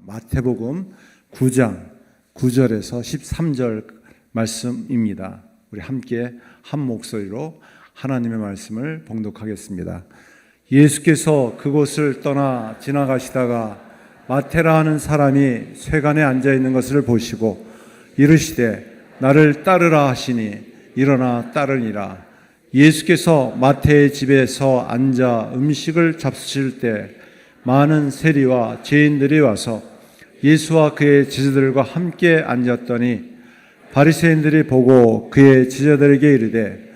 마태복음 9장 9절에서 13절 말씀입니다. 우리 함께 한 목소리로 하나님의 말씀을 봉독하겠습니다. 예수께서 그곳을 떠나 지나가시다가 마태라 하는 사람이 쇠관에 앉아 있는 것을 보시고 이르시되 나를 따르라 하시니 일어나 따르니라. 예수께서 마태의 집에서 앉아 음식을 잡수실 때 많은 세리와 죄인들이 와서 예수와 그의 제자들과 함께 앉았더니 바리새인들이 보고 그의 제자들에게 이르되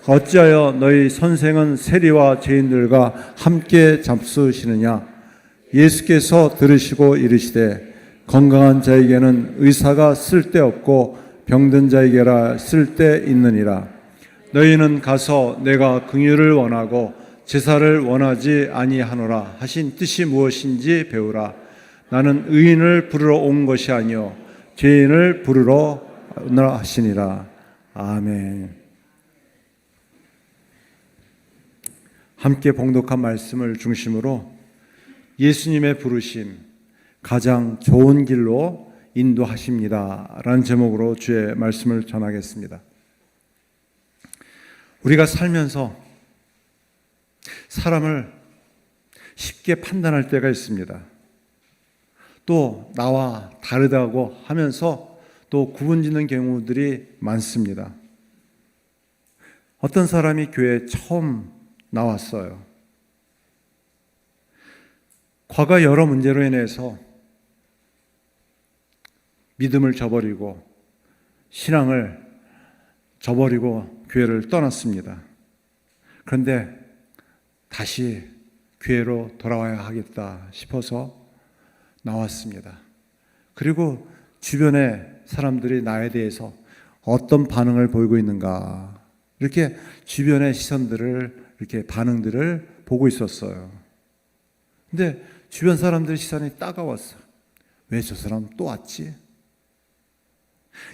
어찌하여 너희 선생은 세리와 죄인들과 함께 잡수시느냐? 예수께서 들으시고 이르시되 건강한 자에게는 의사가 쓸데없고 병든 자에게라 쓸데있느니라. 너희는 가서 내가 긍휼을 원하고 제사를 원하지 아니하노라 하신 뜻이 무엇인지 배우라. 나는 의인을 부르러 온 것이 아니요 죄인을 부르러 오라 하시니라. 아멘. 함께 봉독한 말씀을 중심으로 예수님의 부르심, 가장 좋은 길로 인도하십니다 라는 제목으로 주의 말씀을 전하겠습니다. 우리가 살면서 사람을 쉽게 판단할 때가 있습니다. 또 나와 다르다고 하면서 또 구분짓는 경우들이 많습니다. 어떤 사람이 교회에 처음 나왔어요. 과거 여러 문제로 인해서 믿음을 저버리고 신앙을 저버리고 교회를 떠났습니다. 그런데 다시 교회로 돌아와야 하겠다 싶어서 나왔습니다. 그리고 주변의 사람들이 나에 대해서 어떤 반응을 보이고 있는가, 이렇게 주변의 시선들을, 이렇게 반응들을 보고 있었어요. 근데 주변 사람들의 시선이 따가웠어요. 왜 저 사람 또 왔지?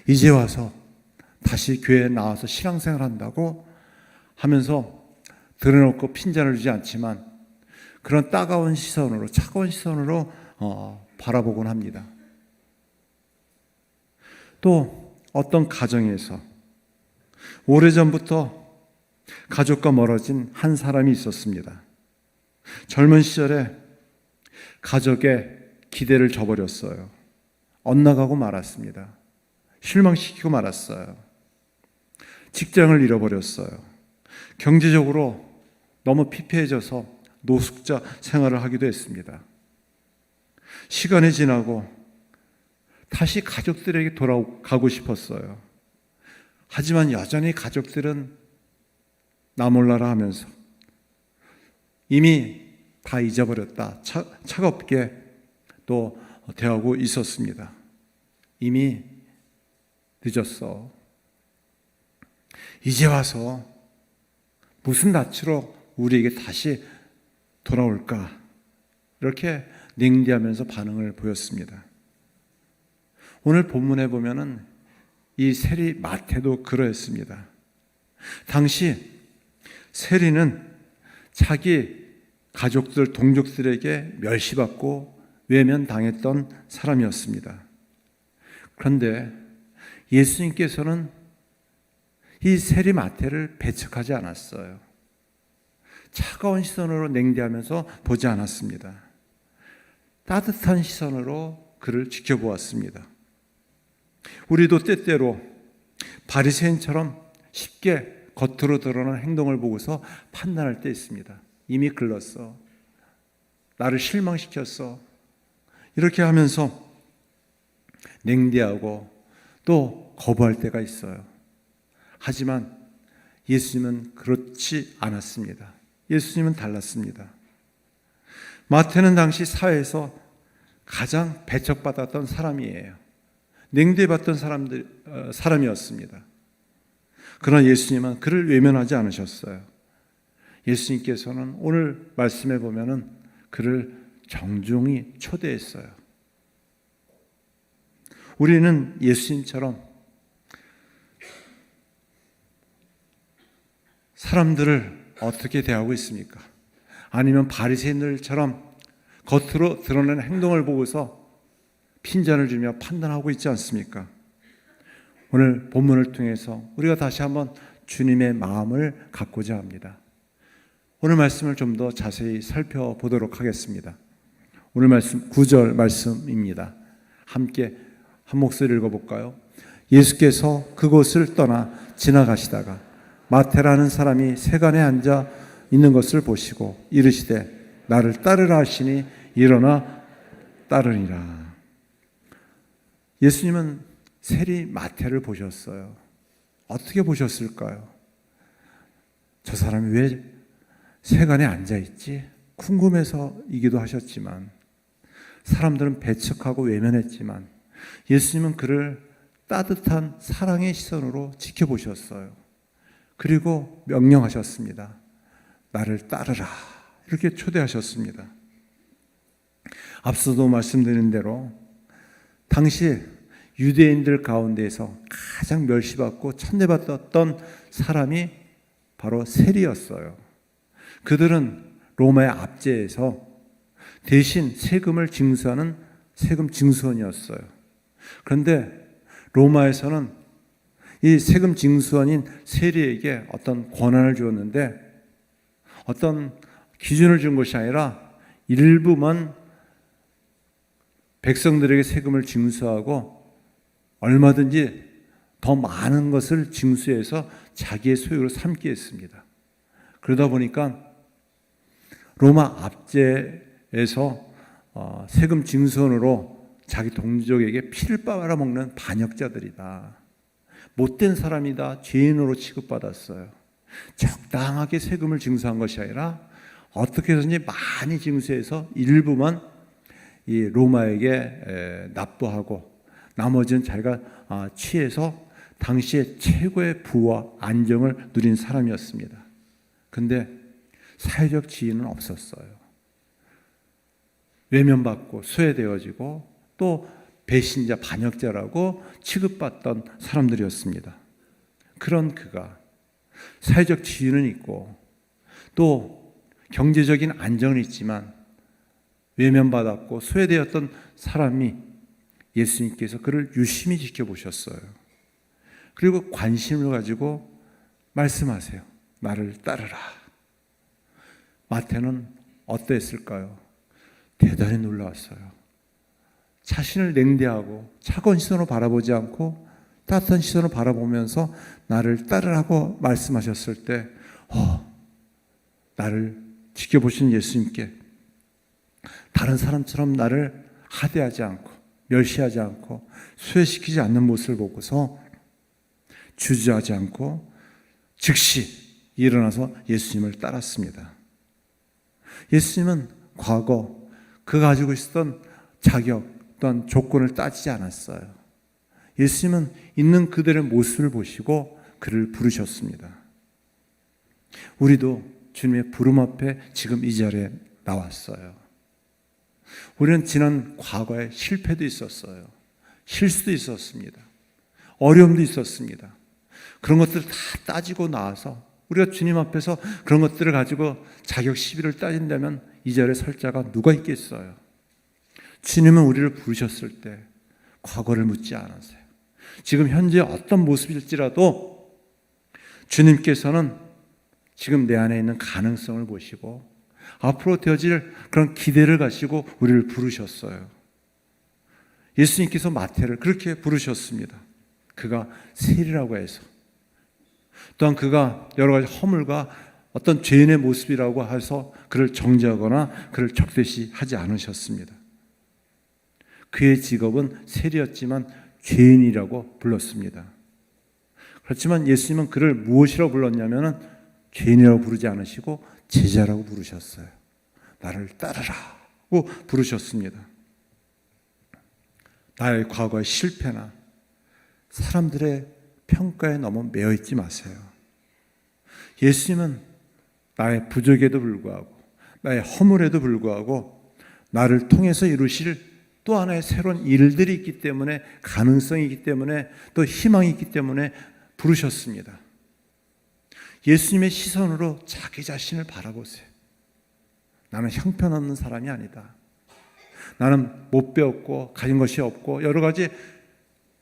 이제 와서 다시 교회에 나와서 신앙생활 한다고 하면서 드러놓고 핀잔을 주지 않지만 그런 따가운 시선으로, 차가운 시선으로 바라보곤 합니다. 또 어떤 가정에서 오래전부터 가족과 멀어진 한 사람이 있었습니다. 젊은 시절에 가족의 기대를 저버렸어요. 엇나가고 말았습니다. 실망시키고 말았어요. 직장을 잃어버렸어요. 경제적으로 너무 피폐해져서 노숙자 생활을 하기도 했습니다. 시간이 지나고 다시 가족들에게 돌아가고 싶었어요. 하지만 여전히 가족들은 나 몰라라 하면서 이미 다 잊어버렸다, 차갑게 또 대하고 있었습니다. 이미 늦었어. 이제 와서 무슨 낯으로 우리에게 다시 돌아올까? 이렇게 냉대하면서 반응을 보였습니다. 오늘 본문에 보면은 이 세리 마태도 그러했습니다. 당시 세리는 자기 가족들, 동족들에게 멸시받고 외면당했던 사람이었습니다. 그런데 예수님께서는 이 세리 마태를 배척하지 않았어요. 차가운 시선으로 냉대하면서 보지 않았습니다. 따뜻한 시선으로 그를 지켜보았습니다. 우리도 때때로 바리새인처럼 쉽게 겉으로 드러나는 행동을 보고서 판단할 때 있습니다. 이미 글렀어. 나를 실망시켰어. 이렇게 하면서 냉대하고 또 거부할 때가 있어요. 하지만 예수님은 그렇지 않았습니다. 예수님은 달랐습니다. 마태는 당시 사회에서 가장 배척받았던 사람이에요. 냉대받던 사람이었습니다. 그러나 예수님은 그를 외면하지 않으셨어요. 예수님께서는 오늘 말씀에 보면은 그를 정중히 초대했어요. 우리는 예수님처럼 사람들을 어떻게 대하고 있습니까? 아니면 바리새인들처럼 겉으로 드러내는 행동을 보고서 핀잔을 주며 판단하고 있지 않습니까? 오늘 본문을 통해서 우리가 다시 한번 주님의 마음을 갖고자 합니다. 오늘 말씀을 좀 더 자세히 살펴보도록 하겠습니다. 오늘 말씀 9절 말씀입니다. 함께 한 목소리 읽어볼까요? 예수께서 그곳을 떠나 지나가시다가 마태라는 사람이 세간에 앉아 있는 것을 보시고 이르시되 나를 따르라 하시니 일어나 따르니라. 예수님은 세리 마태를 보셨어요. 어떻게 보셨을까요? 저 사람이 왜 세간에 앉아있지? 궁금해서이기도 하셨지만, 사람들은 배척하고 외면했지만 예수님은 그를 따뜻한 사랑의 시선으로 지켜보셨어요. 그리고 명령하셨습니다. 나를 따르라. 이렇게 초대하셨습니다. 앞서도 말씀드린 대로 당시 유대인들 가운데에서 가장 멸시받고 천대받았던 사람이 바로 세리였어요. 그들은 로마의 압제에서 대신 세금을 징수하는 세금 징수원이었어요. 그런데 로마에서는 이 세금 징수원인 세리에게 어떤 권한을 주었는데, 어떤 기준을 준 것이 아니라 일부만 백성들에게 세금을 징수하고 얼마든지 더 많은 것을 징수해서 자기의 소유로 삼게 했습니다. 그러다 보니까 로마 압제에서 세금 징수원으로 자기 동족에게 피를 빨아먹는 반역자들이다, 못된 사람이다, 죄인으로 취급받았어요. 적당하게 세금을 징수한 것이 아니라 어떻게 해서든지 많이 징수해서 일부만 이 로마에게 납부하고 나머지는 자기가 취해서 당시에 최고의 부와 안정을 누린 사람이었습니다. 그런데 사회적 지위는 없었어요. 외면받고 소외되어지고 또 배신자, 반역자라고 취급받던 사람들이었습니다. 그런 그가 사회적 지위는 있고 또 경제적인 안정은 있지만 외면받았고 소외되었던 사람이 예수님께서 그를 유심히 지켜보셨어요. 그리고 관심을 가지고 말씀하세요. 나를 따르라. 마태는 어땠을까요? 대단히 놀라웠어요. 자신을 냉대하고 차가운 시선으로 바라보지 않고 따뜻한 시선으로 바라보면서 나를 따르라고 말씀하셨을 때 나를 지켜보시는 예수님께 다른 사람처럼 나를 하대하지 않고 멸시하지 않고 소외시키지 않는 모습을 보고서 주저하지 않고 즉시 일어나서 예수님을 따랐습니다. 예수님은 과거 그가 가지고 있었던 자격 또한 조건을 따지지 않았어요. 예수님은 있는 그대로의 모습을 보시고 그를 부르셨습니다. 우리도 주님의 부름 앞에 지금 이 자리에 나왔어요. 우리는 지난 과거에 실패도 있었어요. 실수도 있었습니다. 어려움도 있었습니다. 그런 것들을 다 따지고 나와서 우리가 주님 앞에서 그런 것들을 가지고 자격 시비를 따진다면 이 자리에 설 자가 누가 있겠어요? 주님은 우리를 부르셨을 때 과거를 묻지 않으세요. 지금 현재 어떤 모습일지라도 주님께서는 지금 내 안에 있는 가능성을 보시고 앞으로 되어질 그런 기대를 가지고 우리를 부르셨어요. 예수님께서 마태를 그렇게 부르셨습니다. 그가 세리라고 해서, 또한 그가 여러 가지 허물과 어떤 죄인의 모습이라고 해서 그를 정죄하거나 그를 적대시하지 않으셨습니다. 그의 직업은 세리였지만 죄인이라고 불렀습니다. 그렇지만 예수님은 그를 무엇이라고 불렀냐면 죄인이라고 부르지 않으시고 제자라고 부르셨어요. 나를 따르라고 부르셨습니다. 나의 과거의 실패나 사람들의 평가에 너무 매여 있지 마세요. 예수님은 나의 부족에도 불구하고 나의 허물에도 불구하고 나를 통해서 이루실 또 하나의 새로운 일들이 있기 때문에, 가능성이 있기 때문에, 또 희망이 있기 때문에 부르셨습니다. 예수님의 시선으로 자기 자신을 바라보세요. 나는 형편없는 사람이 아니다. 나는 못 배웠고 가진 것이 없고 여러 가지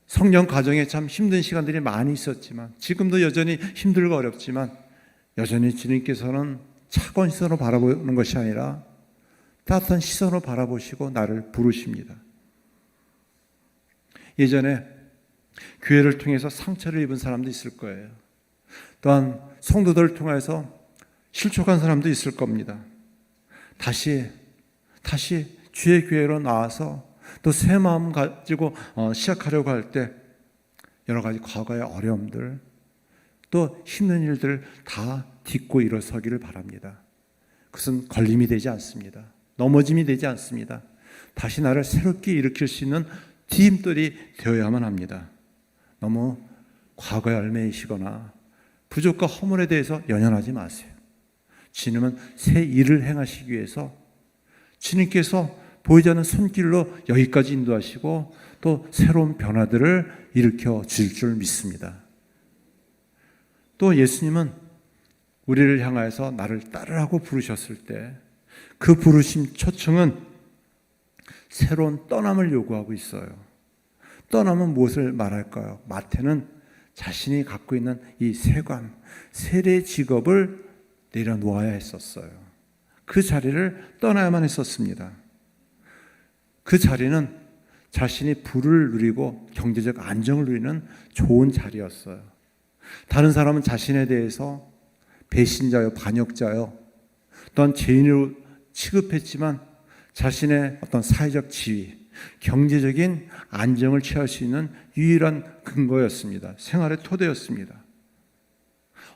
성령 과정에 참 힘든 시간들이 많이 있었지만, 지금도 여전히 힘들고 어렵지만 여전히 주님께서는 차가운 시선으로 바라보는 것이 아니라 따뜻한 시선으로 바라보시고 나를 부르십니다. 예전에 교회를 통해서 상처를 입은 사람도 있을 거예요. 또한 성도들을 통해서 실족한 사람도 있을 겁니다. 다시 주의 교회로 나와서 또 새 마음 가지고 시작하려고 할 때 여러 가지 과거의 어려움들, 또 힘든 일들 다 딛고 일어서기를 바랍니다. 그것은 걸림이 되지 않습니다. 넘어짐이 되지 않습니다. 다시 나를 새롭게 일으킬 수 있는 디딤돌이 되어야만 합니다. 너무 과거에 얽매이시거나 부족과 허물에 대해서 연연하지 마세요. 주님은 새 일을 행하시기 위해서 주님께서 보이지 않는 손길로 여기까지 인도하시고 또 새로운 변화들을 일으켜 주실 줄 믿습니다. 또 예수님은 우리를 향하여서 나를 따르라고 부르셨을 때 그 부르심 초청은 새로운 떠남을 요구하고 있어요. 떠남은 무엇을 말할까요? 마태는 자신이 갖고 있는 이 세관, 세례 직업을 내려놓아야 했었어요. 그 자리를 떠나야만 했었습니다. 그 자리는 자신이 부를 누리고 경제적 안정을 누리는 좋은 자리였어요. 다른 사람은 자신에 대해서 배신자요, 반역자요, 또한 죄인으로 취급했지만 자신의 어떤 사회적 지위, 경제적인 안정을 취할 수 있는 유일한 근거였습니다. 생활의 토대였습니다.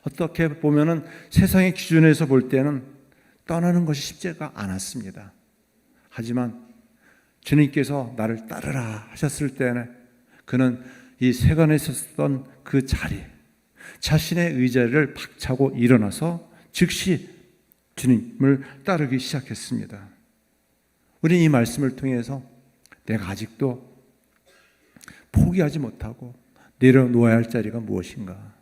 어떻게 보면은 세상의 기준에서 볼 때는 떠나는 것이 쉽지가 않았습니다. 하지만 주님께서 나를 따르라 하셨을 때는 그는 이 세간에 있었던 그 자리, 자신의 의자를 박차고 일어나서 즉시 주님을 따르기 시작했습니다. 우리는 이 말씀을 통해서 내가 아직도 포기하지 못하고 내려놓아야 할 자리가 무엇인가,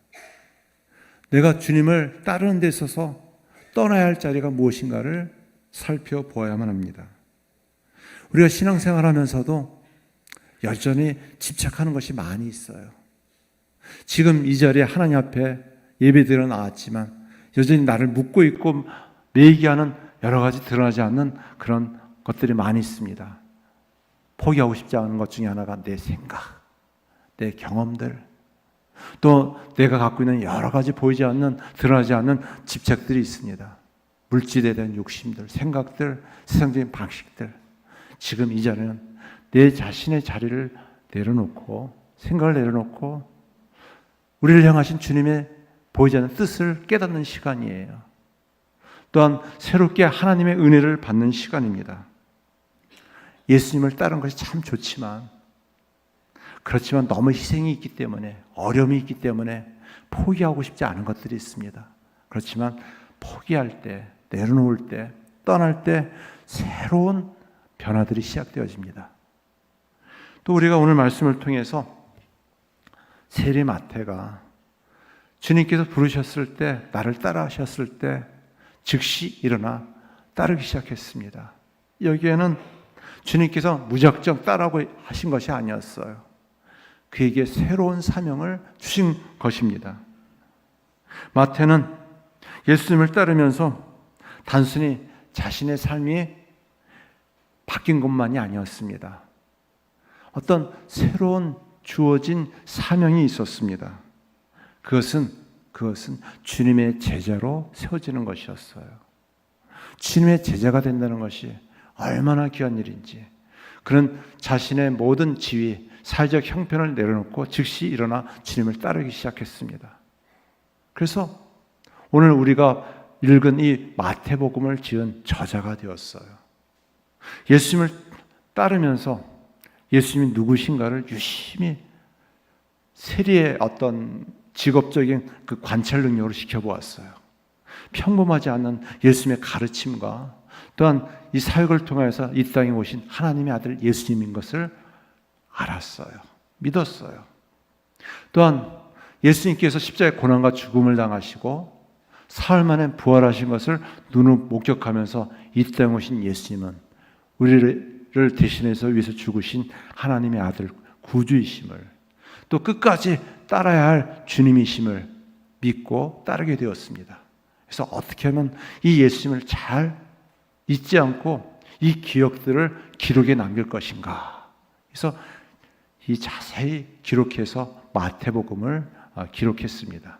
내가 주님을 따르는 데 있어서 떠나야 할 자리가 무엇인가를 살펴보아야만 합니다. 우리가 신앙생활하면서도 여전히 집착하는 것이 많이 있어요. 지금 이 자리에 하나님 앞에 예배드려 나왔지만 여전히 나를 묻고 있고 매기하는 여러 가지 드러나지 않는 그런 것들이 많이 있습니다. 포기하고 싶지 않은 것 중에 하나가 내 생각, 내 경험들, 또 내가 갖고 있는 여러 가지 보이지 않는, 드러나지 않는 집착들이 있습니다. 물질에 대한 욕심들, 생각들, 세상적인 방식들. 지금 이 자리는 내 자신의 자리를 내려놓고, 생각을 내려놓고 우리를 향하신 주님의 보이지 않는 뜻을 깨닫는 시간이에요. 또한 새롭게 하나님의 은혜를 받는 시간입니다. 예수님을 따르는 것이 참 좋지만, 그렇지만 너무 희생이 있기 때문에, 어려움이 있기 때문에 포기하고 싶지 않은 것들이 있습니다. 그렇지만 포기할 때, 내려놓을 때, 떠날 때 새로운 변화들이 시작되어집니다. 또 우리가 오늘 말씀을 통해서 세리 마태가 주님께서 부르셨을 때, 나를 따라 하셨을 때 즉시 일어나 따르기 시작했습니다. 여기에는 주님께서 무작정 따라고 하신 것이 아니었어요. 그에게 새로운 사명을 주신 것입니다. 마태는 예수님을 따르면서 단순히 자신의 삶이 바뀐 것만이 아니었습니다. 어떤 새로운 주어진 사명이 있었습니다. 그것은 주님의 제자로 세워지는 것이었어요. 주님의 제자가 된다는 것이 얼마나 귀한 일인지, 그는 자신의 모든 지위, 사회적 형편을 내려놓고 즉시 일어나 주님을 따르기 시작했습니다. 그래서 오늘 우리가 읽은 이 마태복음을 지은 저자가 되었어요. 예수님을 따르면서 예수님이 누구신가를 유심히 세리의 어떤 직업적인 그 관찰 능력으로 지켜보았어요. 평범하지 않은 예수님의 가르침과 또한 이 사역을 통해서 이 땅에 오신 하나님의 아들 예수님인 것을 알았어요. 믿었어요. 또한 예수님께서 십자가의 고난과 죽음을 당하시고 사흘 만에 부활하신 것을 눈으로 목격하면서 이 땅에 오신 예수님은 우리를 우리를 대신해서 위해서 죽으신 하나님의 아들 구주이심을, 또 끝까지 따라야 할 주님이심을 믿고 따르게 되었습니다. 그래서 어떻게 하면 이 예수님을 잘 잊지 않고 이 기억들을 기록에 남길 것인가. 그래서 이 자세히 기록해서 마태복음을 기록했습니다.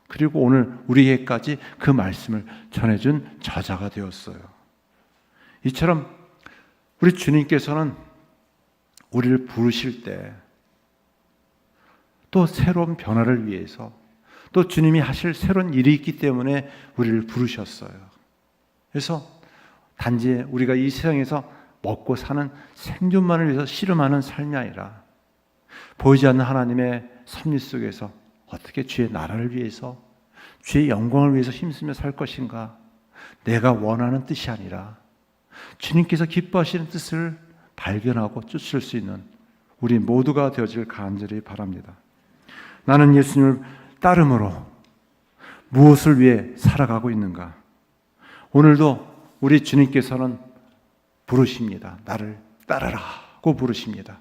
그리고 오늘 우리에게까지 그 말씀을 전해준 저자가 되었어요. 이처럼 우리 주님께서는 우리를 부르실 때 또 새로운 변화를 위해서, 또 주님이 하실 새로운 일이 있기 때문에 우리를 부르셨어요. 그래서 단지 우리가 이 세상에서 먹고 사는 생존만을 위해서 씨름하는 삶이 아니라 보이지 않는 하나님의 섭리 속에서 어떻게 주의 나라를 위해서, 주의 영광을 위해서 힘쓰며 살 것인가. 내가 원하는 뜻이 아니라 주님께서 기뻐하시는 뜻을 발견하고 쫓을 수 있는 우리 모두가 되어질 간절히 바랍니다. 나는 예수님을 따름으로 무엇을 위해 살아가고 있는가? 오늘도 우리 주님께서는 부르십니다. 나를 따르라고 부르십니다.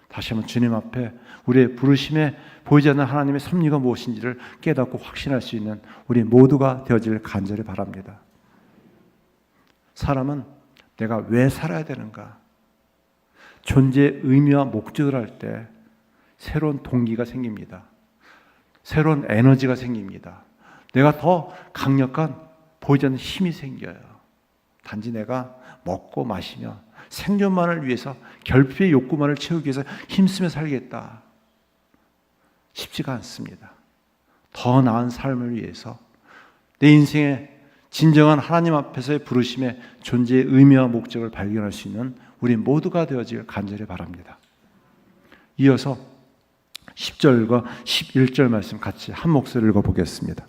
다시 한번 주님 앞에 우리의 부르심에 보이지 않는 하나님의 섭리가 무엇인지를 깨닫고 확신할 수 있는 우리 모두가 되어질 간절히 바랍니다. 사람은 내가 왜 살아야 되는가? 존재의 의미와 목적을 할 때 새로운 동기가 생깁니다. 새로운 에너지가 생깁니다. 내가 더 강력한 보이지 않는 힘이 생겨요. 단지 내가 먹고 마시며 생존만을 위해서, 결핍의 욕구만을 채우기 위해서 힘쓰며 살겠다. 쉽지가 않습니다. 더 나은 삶을 위해서 내 인생의 진정한 하나님 앞에서의 부르심의 존재의 의미와 목적을 발견할 수 있는 우리 모두가 되어질 간절히 바랍니다. 이어서 10절과 11절 말씀 같이 한 목소리를 읽어보겠습니다.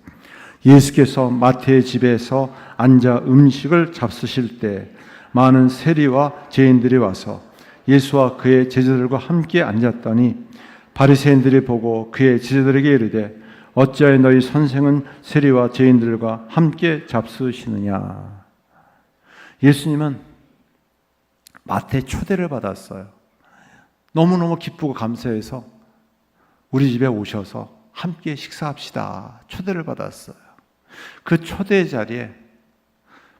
예수께서 마태의 집에서 앉아 음식을 잡수실 때 많은 세리와 죄인들이 와서 예수와 그의 제자들과 함께 앉았더니 바리새인들이 보고 그의 제자들에게 이르되 어찌하여 너희 선생은 세리와 죄인들과 함께 잡수시느냐. 예수님은 마태의 초대를 받았어요. 너무너무 기쁘고 감사해서 우리 집에 오셔서 함께 식사합시다. 초대를 받았어요. 그 초대 자리에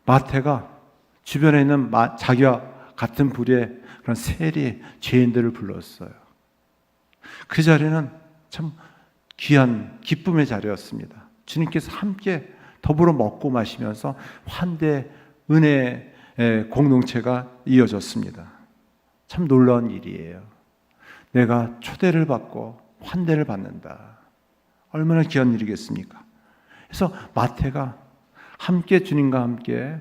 마태가 주변에 있는 자기와 같은 부류의 그런 세리, 죄인들을 불렀어요. 그 자리는 참 귀한 기쁨의 자리였습니다. 주님께서 함께 더불어 먹고 마시면서 환대, 은혜의 공동체가 이어졌습니다. 참 놀라운 일이에요. 내가 초대를 받고 환대를 받는다. 얼마나 귀한 일이겠습니까? 그래서 마태가 함께 주님과 함께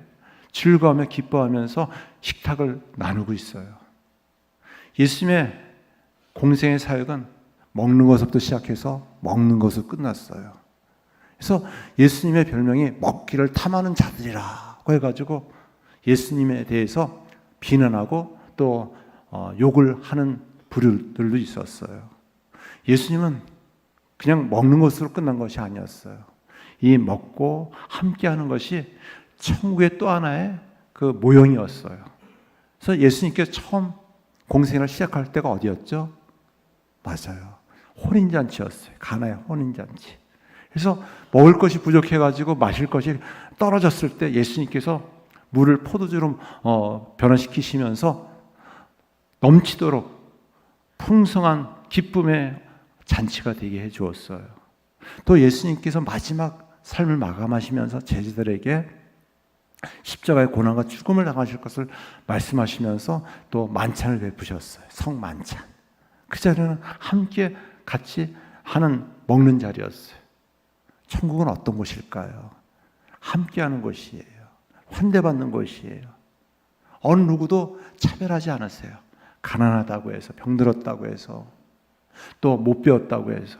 즐거워하며 기뻐하면서 식탁을 나누고 있어요. 예수님의 공생의 사역은 먹는 것부터 시작해서 먹는 것으로 끝났어요. 그래서 예수님의 별명이 먹기를 탐하는 자들이라고 해가지고 예수님에 대해서 비난하고 또 욕을 하는 부류들도 있었어요. 예수님은 그냥 먹는 것으로 끝난 것이 아니었어요. 이 먹고 함께하는 것이 천국의 또 하나의 그 모형이었어요. 그래서 예수님께서 처음 공생을 시작할 때가 어디였죠? 맞아요. 혼인잔치였어요. 가나의 혼인잔치. 그래서 먹을 것이 부족해가지고 마실 것이 떨어졌을 때 예수님께서 물을 포도주로 변화시키시면서 넘치도록 풍성한 기쁨의 잔치가 되게 해 주었어요. 또 예수님께서 마지막 삶을 마감하시면서 제자들에게 십자가의 고난과 죽음을 당하실 것을 말씀하시면서 또 만찬을 베푸셨어요. 성만찬. 그 자리는 함께 같이 하는 먹는 자리였어요. 천국은 어떤 곳일까요? 함께하는 곳이에요. 환대받는 곳이에요. 어느 누구도 차별하지 않으세요. 가난하다고 해서, 병들었다고 해서, 또 못 배웠다고 해서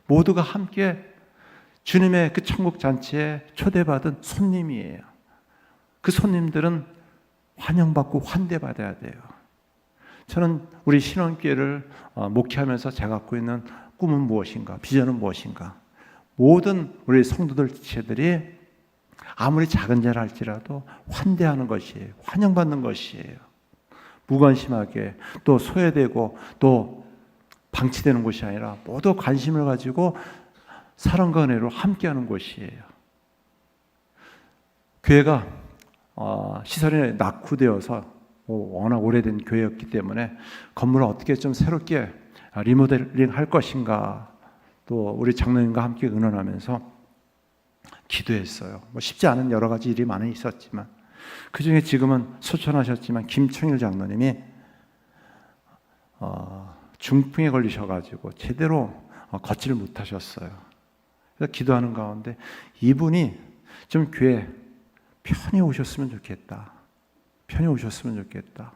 모두가 함께 주님의 그 천국 잔치에 초대받은 손님이에요. 그 손님들은 환영받고 환대받아야 돼요. 저는 우리 신원교회를 목회하면서 제가 갖고 있는 꿈은 무엇인가, 비전은 무엇인가, 모든 우리 성도들 지체들이 아무리 작은 죄를 할지라도 환대하는 것이에요. 환영받는 것이에요. 무관심하게 또 소외되고 또 방치되는 곳이 아니라 모두 관심을 가지고 사랑과 은혜로 함께하는 곳이에요. 교회가 시설이 낙후되어서 워낙 오래된 교회였기 때문에 건물을 어떻게 좀 새롭게 리모델링 할 것인가, 또 우리 장로님과 함께 의논하면서 기도했어요. 쉽지 않은 여러 가지 일이 많이 있었지만, 그 중에 지금은 소천하셨지만 김청일 장로님이 중풍에 걸리셔가지고 제대로 걷지를 못하셨어요. 그래서 기도하는 가운데 이분이 좀 교회 편히 오셨으면 좋겠다. 편히 오셨으면 좋겠다.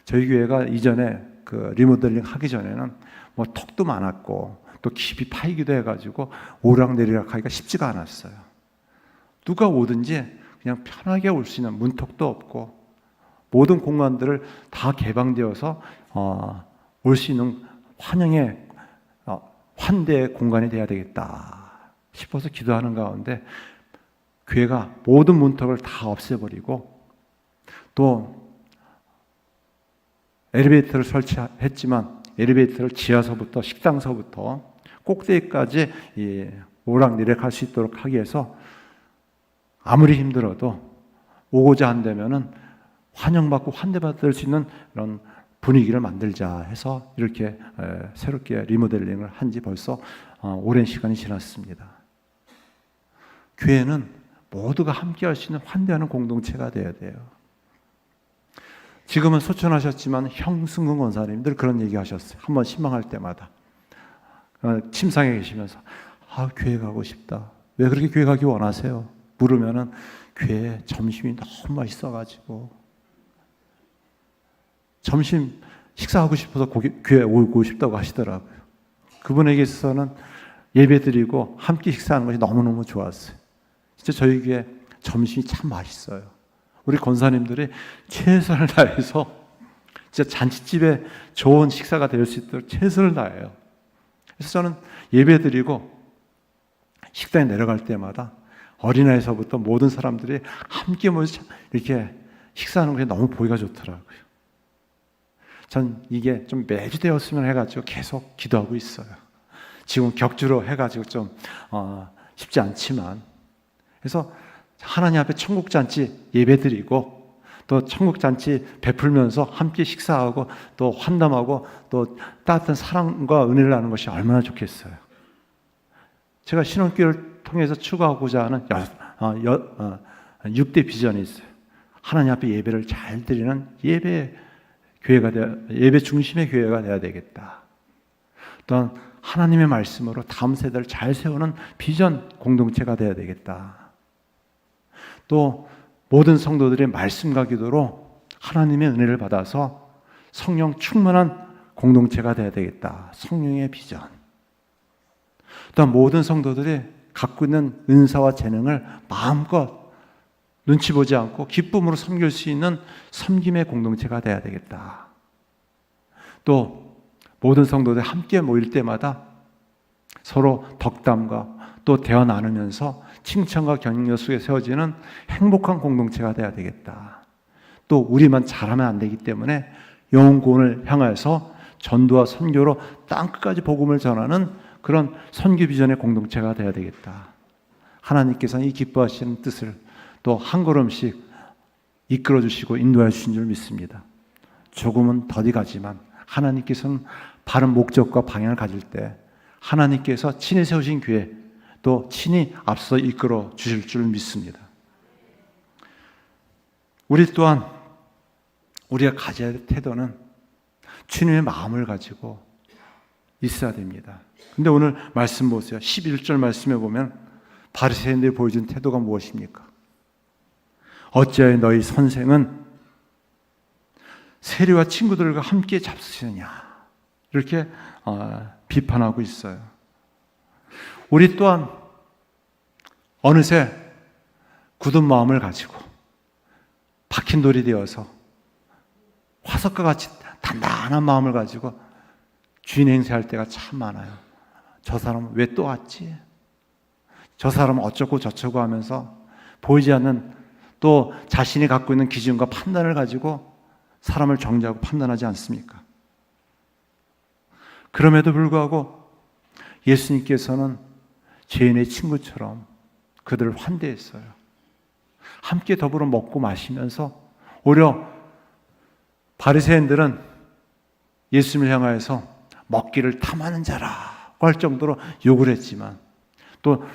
저희 교회가 이전에 그 리모델링 하기 전에는 뭐 턱도 많았고 또 깊이 파이기도 해가지고 오락내리락 하기가 쉽지가 않았어요. 누가 오든지 그냥 편하게 올 수 있는, 문턱도 없고 모든 공간들을 다 개방되어서 올 수 있는 환영의 환대의 공간이 돼야 되겠다 싶어서 기도하는 가운데 교회가 모든 문턱을 다 없애버리고 또 엘리베이터를 설치했지만 엘리베이터를 지하서부터 식당서부터 꼭대기까지 오락내리락 할 수 있도록 하기 위해서 아무리 힘들어도 오고자 한다면은 환영받고 환대받을 수 있는 그런 분위기를 만들자 해서 이렇게 새롭게 리모델링을 한 지 벌써 오랜 시간이 지났습니다. 교회는 모두가 함께 할 수 있는 환대하는 공동체가 되어야 돼요. 지금은 소천하셨지만 형승근 권사님들 그런 얘기 하셨어요. 한번 신방할 때마다 침상에 계시면서 교회 가고 싶다. 왜 그렇게 교회 가기 원하세요? 물으면은 교회 점심이 너무 맛있어가지고 점심 식사하고 싶어서 교회 오고 싶다고 하시더라고요. 그분에게 있어서는 예배드리고 함께 식사하는 것이 너무너무 좋았어요. 진짜 저희 교회 점심이 참 맛있어요. 우리 권사님들이 최선을 다해서 진짜 잔치집에 좋은 식사가 될 수 있도록 최선을 다해요. 그래서 저는 예배드리고 식당에 내려갈 때마다 어린아이서부터 모든 사람들이 함께 모여서 이렇게 식사하는 것이 너무 보기가 좋더라고요. 전 이게 좀 매주 되었으면 해가지고 계속 기도하고 있어요. 지금 격주로 해가지고 좀 쉽지 않지만, 그래서 하나님 앞에 천국잔치 예배드리고 또 천국잔치 베풀면서 함께 식사하고 또 환담하고 또 따뜻한 사랑과 은혜를 나누는 것이 얼마나 좋겠어요. 제가 신혼교회를 통해서 추구하고자 하는 6대 비전이 있어요. 하나님 앞에 예배를 잘 드리는 예배 중심의 교회가 되어야 되겠다. 또한 하나님의 말씀으로 다음 세대를 잘 세우는 비전 공동체가 되어야 되겠다. 또 모든 성도들의 말씀과 기도로 하나님의 은혜를 받아서 성령 충만한 공동체가 되어야 되겠다. 성령의 비전. 또한 모든 성도들이 갖고 있는 은사와 재능을 마음껏 눈치 보지 않고 기쁨으로 섬길 수 있는 섬김의 공동체가 되어야 되겠다. 또 모든 성도들이 함께 모일 때마다 서로 덕담과 또 대화 나누면서 칭찬과 격려 속에 세워지는 행복한 공동체가 되어야 되겠다. 또 우리만 잘하면 안 되기 때문에 영혼 구원을 향해서 전도와 선교로 땅끝까지 복음을 전하는 그런 선교 비전의 공동체가 되어야 되겠다. 하나님께서는 이 기뻐하시는 뜻을 또 한 걸음씩 이끌어 주시고 인도해 주신 줄 믿습니다. 조금은 더디 가지만 하나님께서는 바른 목적과 방향을 가질 때 하나님께서 친히 세우신 교회 또 친히 앞서 이끌어 주실 줄 믿습니다. 우리 또한 우리가 가져야 할 태도는 주님의 마음을 가지고 있어야 됩니다. 근데 오늘 말씀 보세요. 11절 말씀에 보면 바리새인들이 보여준 태도가 무엇입니까? 어찌하여 너희 선생은 세리와 친구들과 함께 잡수시느냐, 이렇게 비판하고 있어요. 우리 또한 어느새 굳은 마음을 가지고 박힌 돌이 되어서 화석과 같이 단단한 마음을 가지고 주인 행세할 때가 참 많아요. 저 사람은 왜 또 왔지? 저 사람은 어쩌고 저쩌고 하면서 보이지 않는 또 자신이 갖고 있는 기준과 판단을 가지고 사람을 정죄하고 판단하지 않습니까? 그럼에도 불구하고 예수님께서는 죄인의 친구처럼 그들을 환대했어요. 함께 더불어 먹고 마시면서 오히려 바리새인들은 예수님을 향하여서 먹기를 탐하는 자라고 할 정도로 욕을 했지만 또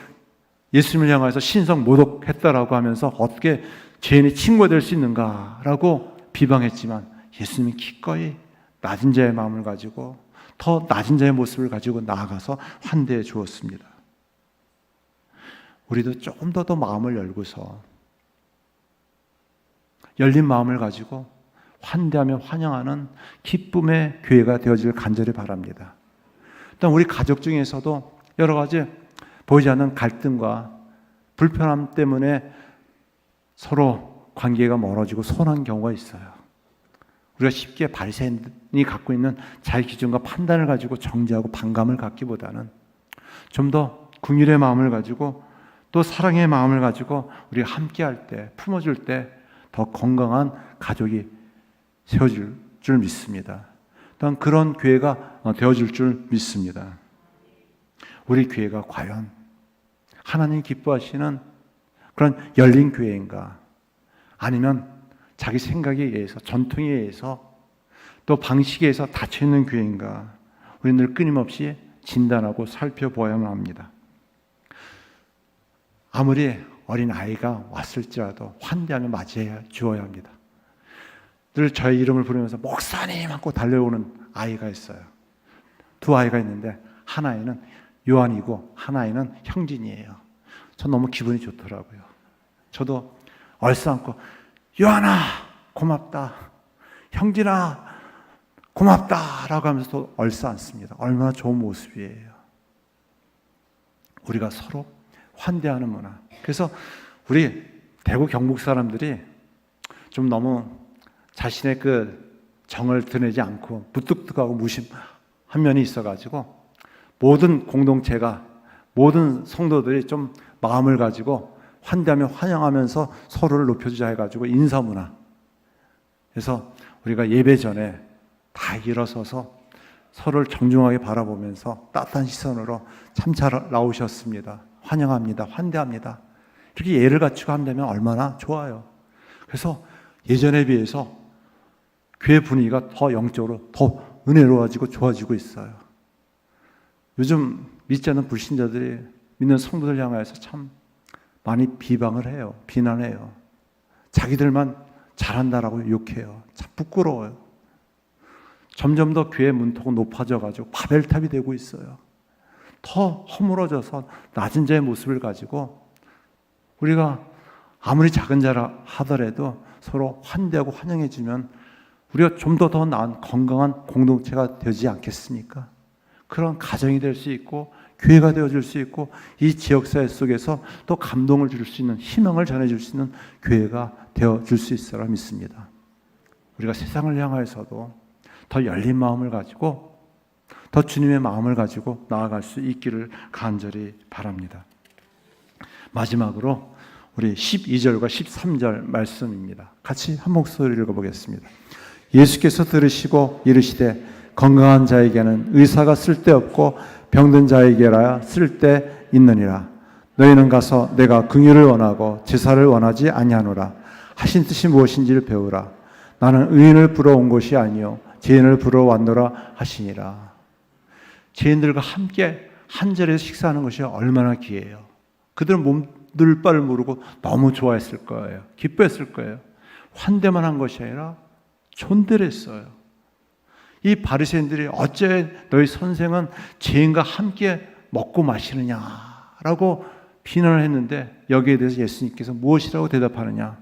예수님을 향해서 신성 모독했다라고 하면서 어떻게 죄인의 친구가 될 수 있는가라고 비방했지만 예수님이 기꺼이 낮은 자의 마음을 가지고 더 낮은 자의 모습을 가지고 나아가서 환대해 주었습니다. 우리도 조금 더 마음을 열고서 열린 마음을 가지고 환대하며 환영하는 기쁨의 교회가 되어질 간절히 바랍니다. 일단 우리 가족 중에서도 여러 가지 보이지 않는 갈등과 불편함 때문에 서로 관계가 멀어지고 소원한 경우가 있어요. 우리가 쉽게 바리새인이 갖고 있는 자기 기준과 판단을 가지고 정죄하고 반감을 갖기보다는 좀 더 긍휼의 마음을 가지고 또 사랑의 마음을 가지고 우리가 함께할 때, 품어줄 때 더 건강한 가족이 세워질 줄 믿습니다. 또한 그런 교회가 되어질 줄 믿습니다. 우리 교회가 과연 하나님 기뻐하시는 그런 열린 교회인가? 아니면 자기 생각에 의해서, 전통에 의해서, 또 방식에 의해서 닫혀있는 교회인가? 우리는 늘 끊임없이 진단하고 살펴보아야만 합니다. 아무리 어린 아이가 왔을지라도 환대하며 맞이해 주어야 합니다. 늘 저의 이름을 부르면서 목사님 하고 달려오는 아이가 있어요. 두 아이가 있는데 한 아이는 요한이고 한 아이는 형진이에요. 전 너무 기분이 좋더라고요. 저도 얼싸안고 요한아 고맙다, 형진아 고맙다 라고 하면서 또 얼싸안습니다. 얼마나 좋은 모습이에요. 우리가 서로 환대하는 문화. 그래서 우리 대구 경북 사람들이 좀 너무 자신의 그 정을 드러내지 않고 무뚝뚝하고 무심한 면이 있어가지고 모든 공동체가, 모든 성도들이 좀 마음을 가지고 환대하며 환영하면서 서로를 높여주자 해가지고 인사문화. 그래서 우리가 예배 전에 다 일어서서 서로를 정중하게 바라보면서 따뜻한 시선으로 참 잘 나오셨습니다, 환영합니다, 환대합니다, 이렇게 예를 갖추고 한다면 얼마나 좋아요. 그래서 예전에 비해서 교회 분위기가 더 영적으로 더 은혜로워지고 좋아지고 있어요. 요즘 믿지 않는 불신자들이 믿는 성도들 향해서 참 많이 비방을 해요. 비난해요. 자기들만 잘한다라고 욕해요. 참 부끄러워요. 점점 더 교회 문턱은 높아져가지고 바벨탑이 되고 있어요. 더 허물어져서 낮은 자의 모습을 가지고 우리가 아무리 작은 자라 하더라도 서로 환대하고 환영해주면 우리가 좀 더 나은 건강한 공동체가 되지 않겠습니까? 그런 가정이 될 수 있고 교회가 되어줄 수 있고 이 지역사회 속에서 또 감동을 줄 수 있는, 희망을 전해줄 수 있는 교회가 되어줄 수 있으라 믿습니다. 우리가 세상을 향하여서도 더 열린 마음을 가지고 더 주님의 마음을 가지고 나아갈 수 있기를 간절히 바랍니다. 마지막으로 우리 12절과 13절 말씀입니다. 같이 한 목소리를 읽어보겠습니다. 예수께서 들으시고 이르시되 건강한 자에게는 의사가 쓸데없고 병든 자에게라야 쓸데있느니라. 너희는 가서 내가 긍휼을 원하고 제사를 원하지 아니하노라 하신 뜻이 무엇인지를 배우라. 나는 의인을 부러온 것이 아니요 죄인을 부러워왔노라 하시니라. 죄인들과 함께 한 자리에서 식사하는 것이 얼마나 귀해요. 그들은 몸둘 바를 모르고 너무 좋아했을 거예요. 기뻐했을 거예요. 환대만 한 것이 아니라 존대를 했어요. 이 바리새인들이 어째 너희 선생은 죄인과 함께 먹고 마시느냐라고 비난을 했는데 여기에 대해서 예수님께서 무엇이라고 대답하느냐?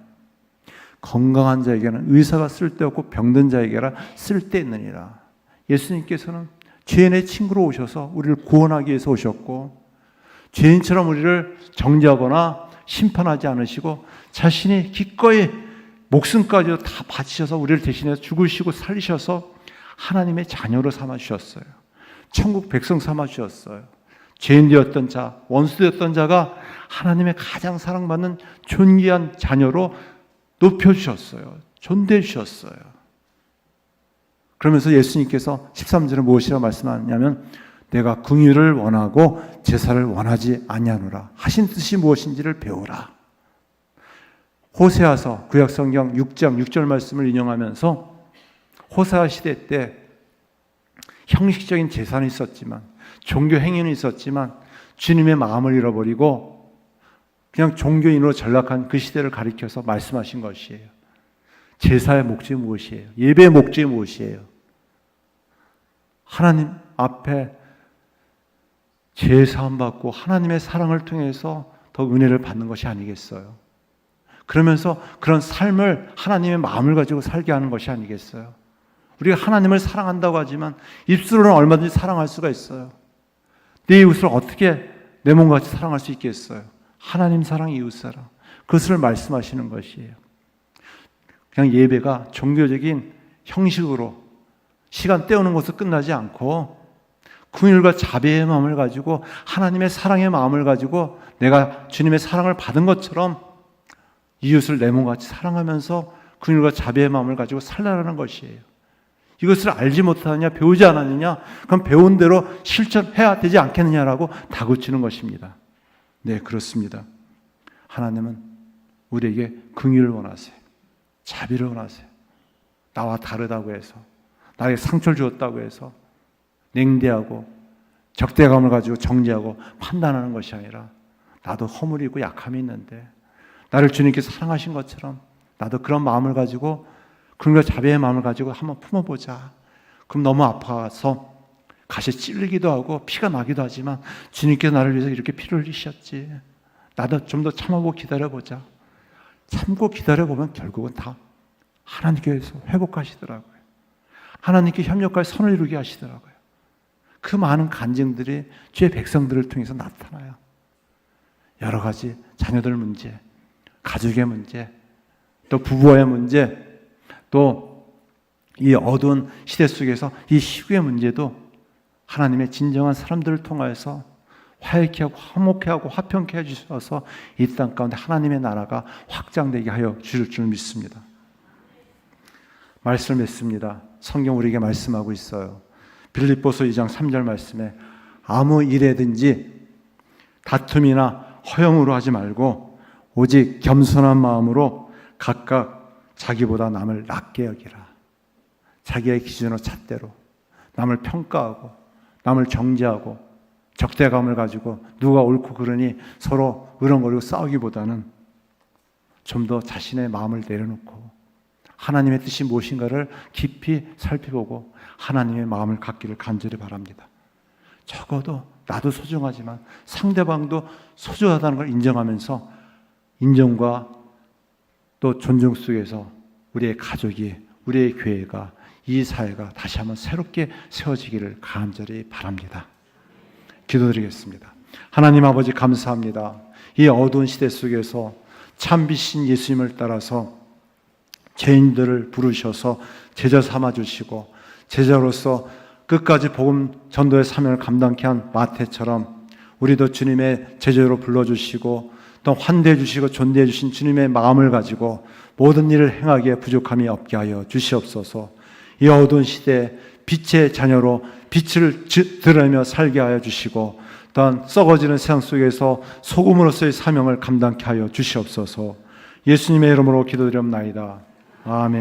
건강한 자에게는 의사가 쓸데없고 병든 자에게라 쓸데있느니라. 예수님께서는 죄인의 친구로 오셔서 우리를 구원하기 위해서 오셨고 죄인처럼 우리를 정죄하거나 심판하지 않으시고 자신이 기꺼이 목숨까지도 다 바치셔서 우리를 대신해서 죽으시고 살리셔서 하나님의 자녀로 삼아주셨어요. 천국 백성 삼아주셨어요. 죄인 되었던 자, 원수 되었던 자가 하나님의 가장 사랑받는 존귀한 자녀로 높여주셨어요. 존대해 주셨어요. 그러면서 예수님께서 13절에 무엇이라고 말씀하냐면 내가 긍휼을 원하고 제사를 원하지 아니하노라 하신 뜻이 무엇인지를 배우라. 호세아서 구약성경 6장 6절 말씀을 인용하면서 호세아 시대 때 형식적인 제사는 있었지만 종교 행위는 있었지만 주님의 마음을 잃어버리고 그냥 종교인으로 전락한 그 시대를 가리켜서 말씀하신 것이에요. 제사의 목적이 무엇이에요? 예배의 목적이 무엇이에요? 하나님 앞에 제사함 받고 하나님의 사랑을 통해서 더 은혜를 받는 것이 아니겠어요? 그러면서 그런 삶을 하나님의 마음을 가지고 살게 하는 것이 아니겠어요? 우리가 하나님을 사랑한다고 하지만 입술로는 얼마든지 사랑할 수가 있어요. 내 이웃을 어떻게 내 몸같이 사랑할 수 있겠어요? 하나님 사랑, 이웃 사랑. 그것을 말씀하시는 것이에요. 그냥 예배가 종교적인 형식으로 시간 때우는 것으로 끝나지 않고 긍휼과 자비의 마음을 가지고 하나님의 사랑의 마음을 가지고 내가 주님의 사랑을 받은 것처럼 이웃을 내 몸같이 사랑하면서 긍휼과 자비의 마음을 가지고 살라라는 것이에요. 이것을 알지 못하느냐, 배우지 않았느냐, 그럼 배운 대로 실천해야 되지 않겠느냐라고 다그치는 것입니다. 네, 그렇습니다. 하나님은 우리에게 긍휼을 원하세요. 자비를 원하세요. 나와 다르다고 해서, 나에게 상처를 주었다고 해서 냉대하고 적대감을 가지고 정죄하고 판단하는 것이 아니라 나도 허물이고 약함이 있는데 나를 주님께서 사랑하신 것처럼 나도 그런 마음을 가지고 긍휼과 자비의 마음을 가지고 한번 품어보자. 그럼 너무 아파서 가시 찔리기도 하고 피가 나기도 하지만 주님께서 나를 위해서 이렇게 피를 흘리셨지. 나도 좀 더 참아보고 기다려보자. 참고 기다려보면 결국은 다 하나님께서 회복하시더라고요. 하나님께 협력할 선을 이루게 하시더라고요. 그 많은 간증들이 주의 백성들을 통해서 나타나요. 여러 가지 자녀들 문제, 가족의 문제, 또 부부의 문제, 또 이 어두운 시대 속에서 이 시국의 문제도 하나님의 진정한 사람들을 통하여서 화해케 하고 화목케 하고 화평케 해주셔서 이 땅 가운데 하나님의 나라가 확장되게 하여 주실 줄 믿습니다. 말씀을 맺습니다. 성경 우리에게 말씀하고 있어요. 빌립보서 2장 3절 말씀에 아무 일에든지 다툼이나 허영으로 하지 말고 오직 겸손한 마음으로 각각 자기보다 남을 낮게 여기라. 자기의 기준으로 잣대로 남을 평가하고 남을 정죄하고 적대감을 가지고 누가 옳고 그러니 서로 으렁거리고 싸우기보다는 좀 더 자신의 마음을 내려놓고 하나님의 뜻이 무엇인가를 깊이 살펴보고 하나님의 마음을 갖기를 간절히 바랍니다. 적어도 나도 소중하지만 상대방도 소중하다는 걸 인정하면서 인정과 또 존중 속에서 우리의 가족이, 우리의 교회가, 이 사회가 다시 한번 새롭게 세워지기를 간절히 바랍니다. 기도드리겠습니다. 하나님 아버지 감사합니다. 이 어두운 시대 속에서 참비신 예수님을 따라서 죄인들을 부르셔서 제자 삼아주시고 제자로서 끝까지 복음 전도의 사명을 감당케 한 마태처럼 우리도 주님의 제자로 불러주시고 또 환대해 주시고 존대해 주신 주님의 마음을 가지고 모든 일을 행하기에 부족함이 없게 하여 주시옵소서. 이 어두운 시대에 빛의 자녀로 빛을 드러내며 살게 하여 주시고 또한 썩어지는 세상 속에서 소금으로서의 사명을 감당케 하여 주시옵소서. 예수님의 이름으로 기도드리옵나이다. 아멘.